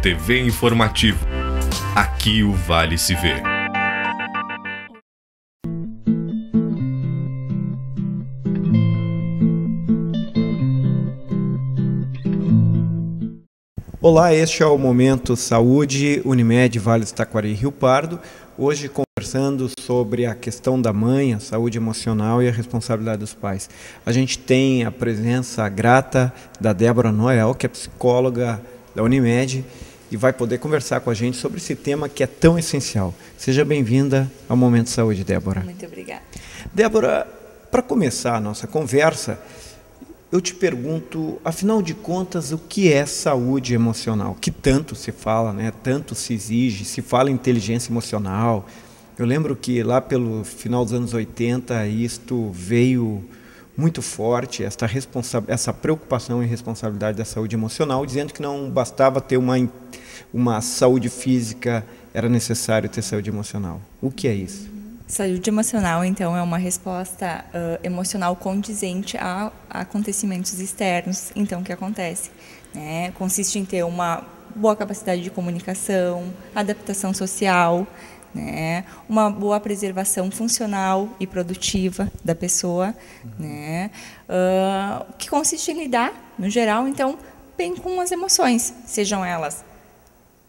TV Informativo. Aqui o Vale se vê. Olá, este é o Momento Saúde, Unimed, Vale do Taquari, Rio Pardo. Hoje conversando sobre a questão da mãe, a saúde emocional e a responsabilidade dos pais. A gente tem a presença grata da Débora Noel, que é psicóloga da Unimed, e vai poder conversar com a gente sobre esse tema que é tão essencial. Seja bem-vinda ao Momento Saúde, Débora. Muito obrigada. Débora, para começar a nossa conversa, eu te pergunto, afinal de contas, o que é saúde emocional? Que tanto se fala, né? Tanto se exige, se fala em inteligência emocional. Eu lembro que lá pelo final dos anos 80, isto veio muito forte, essa preocupação e responsabilidade da saúde emocional, dizendo que não bastava ter uma saúde física, era necessário ter saúde emocional. O que é isso? Saúde emocional, então, é uma resposta emocional condizente a acontecimentos externos, então, que acontece, né? Consiste em ter uma boa capacidade de comunicação, adaptação social, né? Uma boa preservação funcional e produtiva da pessoa, né? Que consiste em lidar, no geral, então, bem com as emoções, sejam elas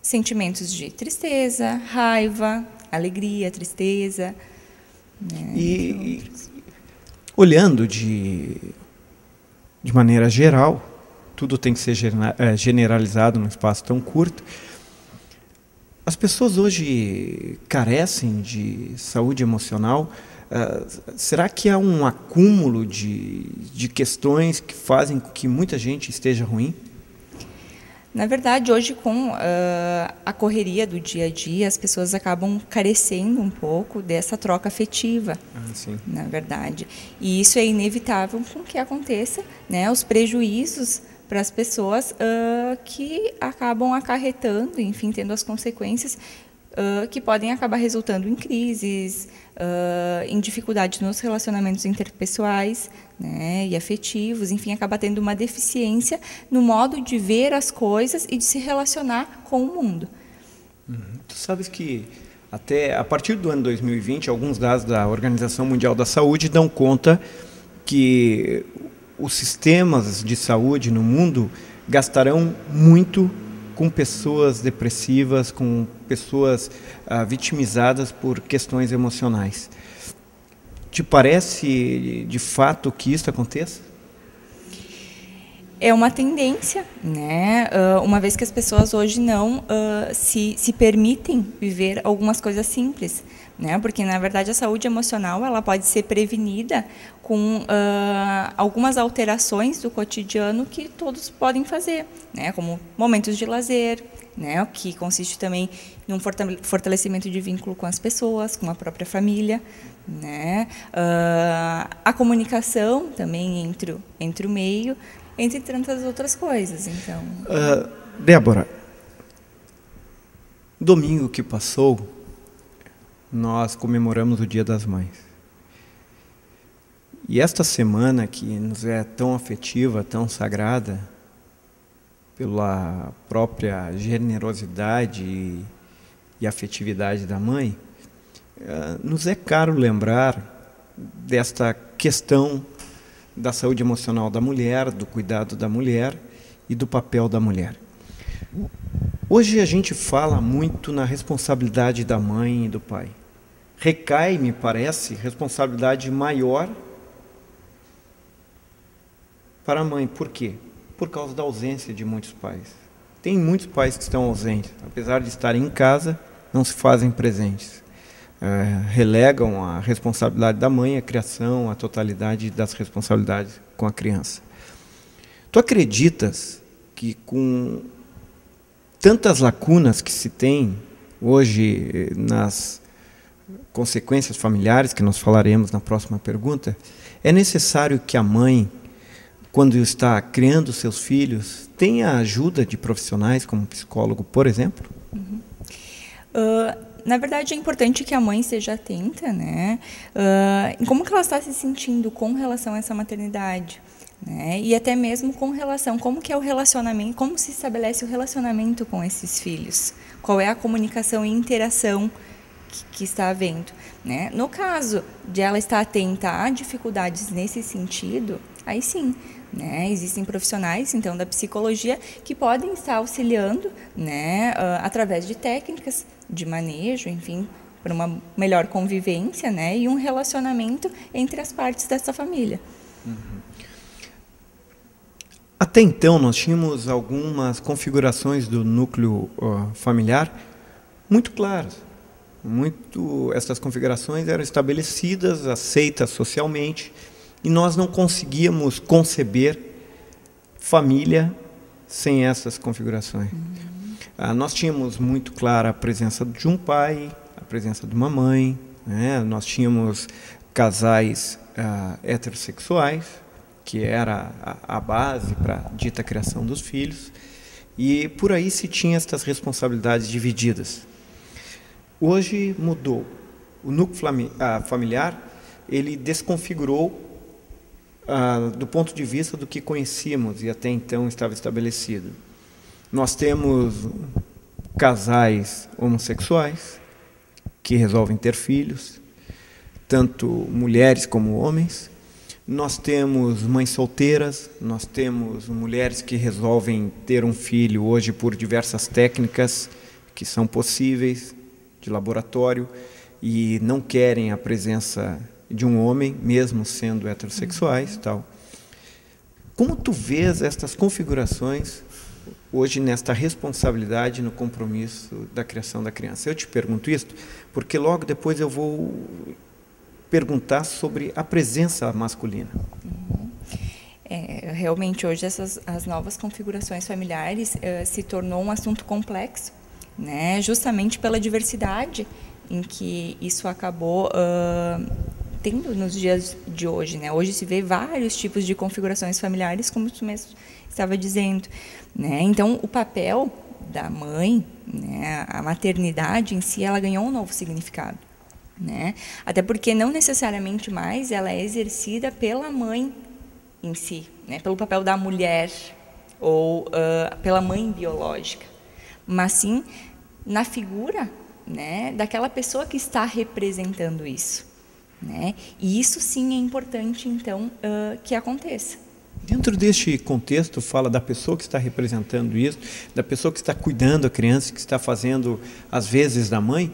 sentimentos de tristeza, raiva, alegria, tristeza, né? E olhando de maneira geral, tudo tem que ser generalizado num espaço tão curto. As pessoas hoje carecem de saúde emocional. Será que há um acúmulo de questões que fazem com que muita gente esteja ruim? Na verdade, hoje, com a correria do dia a dia, as pessoas acabam carecendo um pouco dessa troca afetiva, sim. Na verdade. E isso é inevitável com que aconteça, né? Os prejuízos para as pessoas que acabam acarretando, enfim, tendo as consequências que podem acabar resultando em crises, em dificuldades nos relacionamentos interpessoais, né, e afetivos, enfim, acaba tendo uma deficiência no modo de ver as coisas e de se relacionar com o mundo. Tu sabes que até a partir do ano 2020, alguns dados da Organização Mundial da Saúde dão conta que os sistemas de saúde no mundo gastarão muito com pessoas depressivas, com pessoas vitimizadas por questões emocionais. Te parece, de fato, que isso aconteça? É uma tendência, né? Uma vez que as pessoas hoje não se permitem viver algumas coisas simples, né? Porque, na verdade, a saúde emocional ela pode ser prevenida com algumas alterações do cotidiano que todos podem fazer, né? Como momentos de lazer, né? O que consiste também num fortalecimento de vínculo com as pessoas, com a própria família, né? A comunicação também entre o meio, entre tantas outras coisas. Então, Débora, domingo que passou, nós comemoramos o Dia das Mães. E esta semana que nos é tão afetiva, tão sagrada, pela própria generosidade e afetividade da mãe, nos é caro lembrar desta questão da saúde emocional da mulher, do cuidado da mulher e do papel da mulher. Hoje a gente fala muito na responsabilidade da mãe e do pai. Recai, me parece, responsabilidade maior para a mãe. Por quê? Por causa da ausência de muitos pais. Tem muitos pais que estão ausentes, apesar de estarem em casa, não se fazem presentes. Relegam a responsabilidade da mãe, a criação, a totalidade das responsabilidades com a criança. Tu acreditas que com tantas lacunas que se tem hoje nas consequências familiares, que nós falaremos na próxima pergunta, é necessário que a mãe, quando está criando seus filhos, tenha a ajuda de profissionais como psicólogo, por exemplo? Na verdade, é importante que a mãe esteja atenta, né? Em como que ela está se sentindo com relação a essa maternidade, né? E até mesmo com relação, como que é o relacionamento, como se estabelece o relacionamento com esses filhos, qual é a comunicação e interação que está havendo, né? No caso de ela estar atenta a dificuldades nesse sentido, aí sim, né? Existem profissionais, então, da psicologia que podem estar auxiliando, né? Através de técnicas de manejo, enfim, para uma melhor convivência, né? E um relacionamento entre as partes dessa família. Até então, nós tínhamos algumas configurações do núcleo familiar muito claras. Essas configurações eram estabelecidas, aceitas socialmente, e nós não conseguíamos conceber família sem essas configurações. Nós tínhamos muito clara a presença de um pai, a presença de uma mãe, né? Nós tínhamos casais heterossexuais, que era a base para a dita criação dos filhos, e por aí se tinha estas responsabilidades divididas. Hoje mudou. O núcleo familiar, ele desconfigurou do ponto de vista do que conhecíamos e até então estava estabelecido. Nós temos casais homossexuais que resolvem ter filhos, tanto mulheres como homens. Nós temos mães solteiras, nós temos mulheres que resolvem ter um filho hoje por diversas técnicas que são possíveis, de laboratório, e não querem a presença de um homem, mesmo sendo heterossexuais e tal. Como tu vês estas configurações hoje nesta responsabilidade no compromisso da criação da criança? Eu te pergunto isso porque logo depois eu vou perguntar sobre a presença masculina. Realmente hoje as novas configurações familiares se tornou um assunto complexo, né? Justamente pela diversidade em que isso acabou tendo nos dias de hoje, né? Hoje se vê vários tipos de configurações familiares, como tu mesmo estava dizendo, né? Então o papel da mãe, né, a maternidade em si, ela ganhou um novo significado, né? Até porque não necessariamente mais ela é exercida pela mãe em si, né? Pelo papel da mulher ou pela mãe biológica, mas sim na figura, né, daquela pessoa que está representando isso, né? E isso sim é importante, então, que aconteça. Dentro deste contexto, fala da pessoa que está representando isso, da pessoa que está cuidando da criança, que está fazendo, às vezes, da mãe.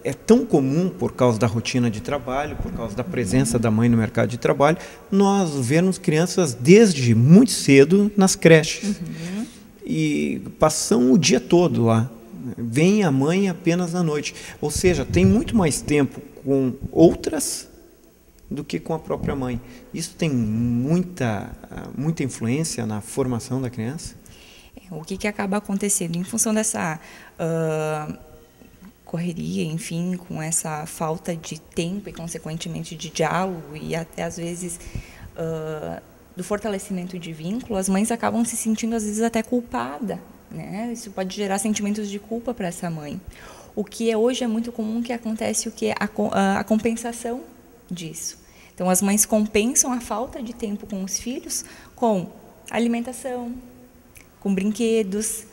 É tão comum, por causa da rotina de trabalho, por causa da presença da mãe no mercado de trabalho, nós vermos crianças desde muito cedo nas creches. E passam o dia todo lá. Vem a mãe apenas à noite. Ou seja, tem muito mais tempo com outras do que com a própria mãe. Isso tem muita influência na formação da criança? O que acaba acontecendo? Em função dessa correria, enfim, com essa falta de tempo e, consequentemente, de diálogo e até, às vezes, do fortalecimento de vínculo, as mães acabam se sentindo, às vezes, até culpada, né? Isso pode gerar sentimentos de culpa para essa mãe. O que hoje é muito comum que acontece, o que é a compensação disso. Então, as mães compensam a falta de tempo com os filhos com alimentação, com brinquedos,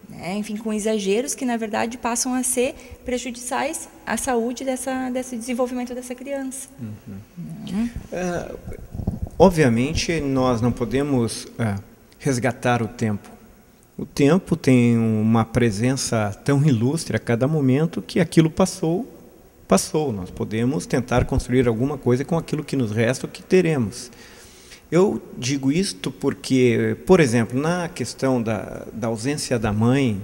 né? Enfim, com exageros que, na verdade, passam a ser prejudiciais à saúde desse desenvolvimento dessa criança. Obviamente, nós não podemos resgatar o tempo. O tempo tem uma presença tão ilustre a cada momento que aquilo passou. Nós podemos tentar construir alguma coisa com aquilo que nos resta, o que teremos. Eu digo isto porque, por exemplo, na questão da ausência da mãe,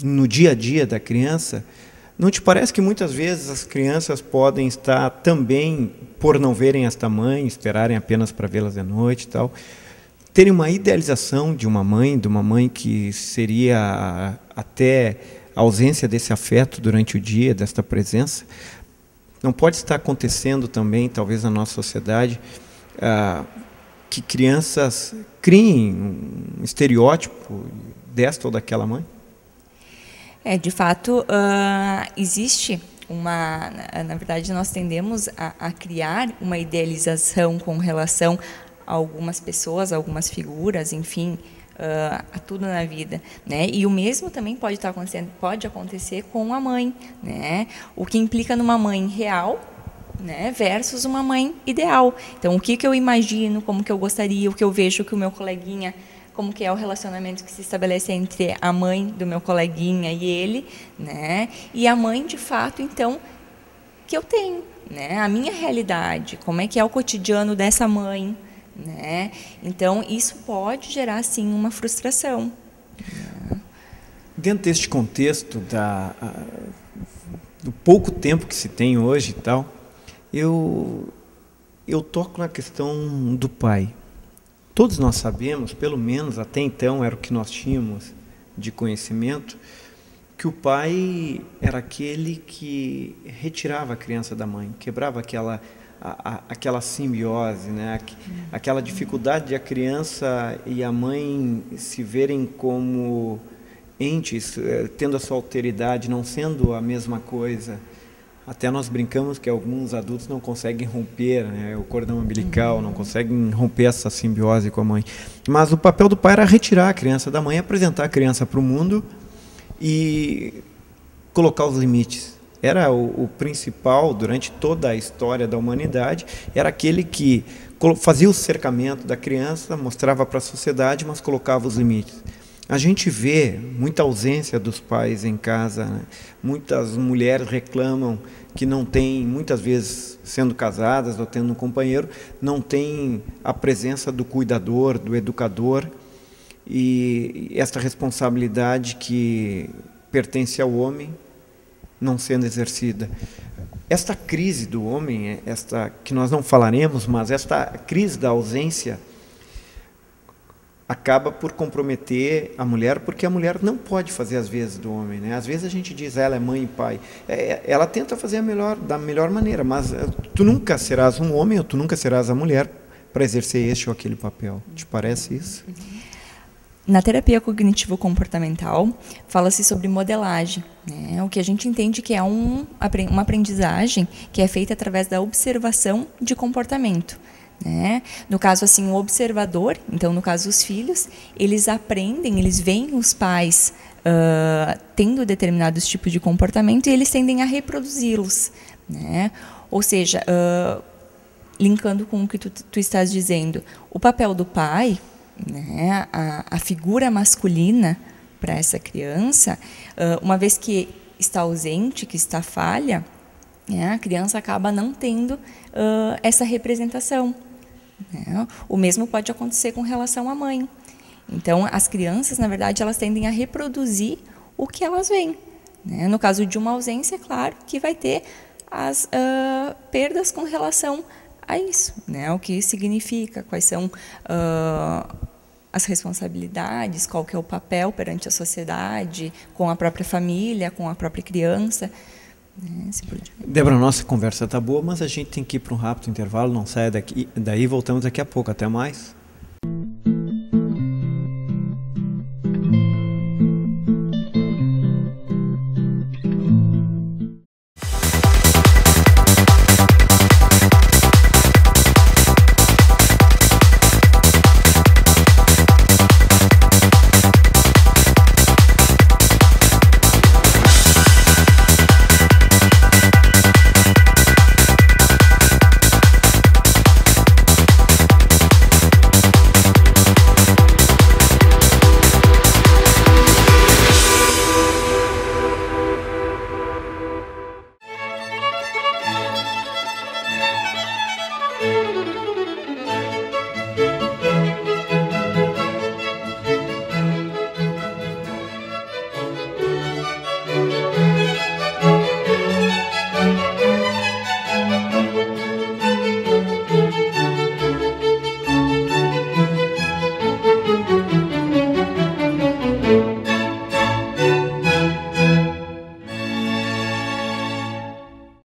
no dia a dia da criança, não te parece que muitas vezes as crianças podem estar também, por não verem esta mãe, esperarem apenas para vê-las de noite e tal, terem uma idealização de uma mãe que seria até a ausência desse afeto durante o dia, desta presença? Não pode estar acontecendo também, talvez na nossa sociedade, que crianças criem um estereótipo desta ou daquela mãe? De fato, existe na verdade, nós tendemos a criar uma idealização com relação a algumas pessoas, a algumas figuras, enfim, a tudo na vida, né? E o mesmo também pode acontecer com a mãe, né? O que implica numa mãe real, né, versus uma mãe ideal. Então, o que eu imagino, como que eu gostaria, o que eu vejo que o meu coleguinha, como que é o relacionamento que se estabelece entre a mãe do meu coleguinha e ele, né? E a mãe, de fato, então, que eu tenho, né? A minha realidade, como é que é o cotidiano dessa mãe, né? Então, isso pode gerar, sim, uma frustração. Dentro deste contexto do pouco tempo que se tem hoje e tal, eu toco na questão do pai. Todos nós sabemos, pelo menos até então era o que nós tínhamos de conhecimento, que o pai era aquele que retirava a criança da mãe, quebrava aquela simbiose, né? Aquela dificuldade de a criança e a mãe se verem como entes, tendo a sua alteridade, não sendo a mesma coisa. Até nós brincamos que alguns adultos não conseguem romper, né, o cordão umbilical, não conseguem romper essa simbiose com a mãe. Mas o papel do pai era retirar a criança da mãe, apresentar a criança para o mundo e colocar os limites. Era o principal, durante toda a história da humanidade, era aquele que fazia o cercamento da criança, mostrava para a sociedade, mas colocava os limites. A gente vê muita ausência dos pais em casa, né? Muitas mulheres reclamam que não têm, muitas vezes sendo casadas ou tendo um companheiro, não tem a presença do cuidador, do educador, e esta responsabilidade que pertence ao homem não sendo exercida. Esta crise do homem, esta que nós não falaremos, mas esta crise da ausência acaba por comprometer a mulher, porque a mulher não pode fazer as vezes do homem, né? Às vezes a gente diz, ela é mãe e pai. Ela tenta fazer da melhor maneira, mas tu nunca serás um homem ou tu nunca serás a mulher para exercer este ou aquele papel. Te parece isso? Na terapia cognitivo-comportamental, fala-se sobre modelagem, né? O que a gente entende que é uma aprendizagem que é feita através da observação de comportamento. Né? No caso, assim, o observador, então, no caso, os filhos, eles aprendem, eles veem os pais tendo determinados tipos de comportamento e eles tendem a reproduzi-los. Né? Ou seja, linkando com o que tu estás dizendo, o papel do pai, né, a figura masculina para essa criança, uma vez que está ausente, que está falha, né, a criança acaba não tendo essa representação. Né? O mesmo pode acontecer com relação à mãe. Então, as crianças, na verdade, elas tendem a reproduzir o que elas veem. Né? No caso de uma ausência, é claro que vai ter as perdas com relação a isso. Né? O que significa, quais são as responsabilidades, qual que é o papel perante a sociedade, com a própria família, com a própria criança. Débora, nossa conversa está boa, mas a gente tem que ir para um rápido intervalo, não saia daí, voltamos daqui a pouco. Até mais.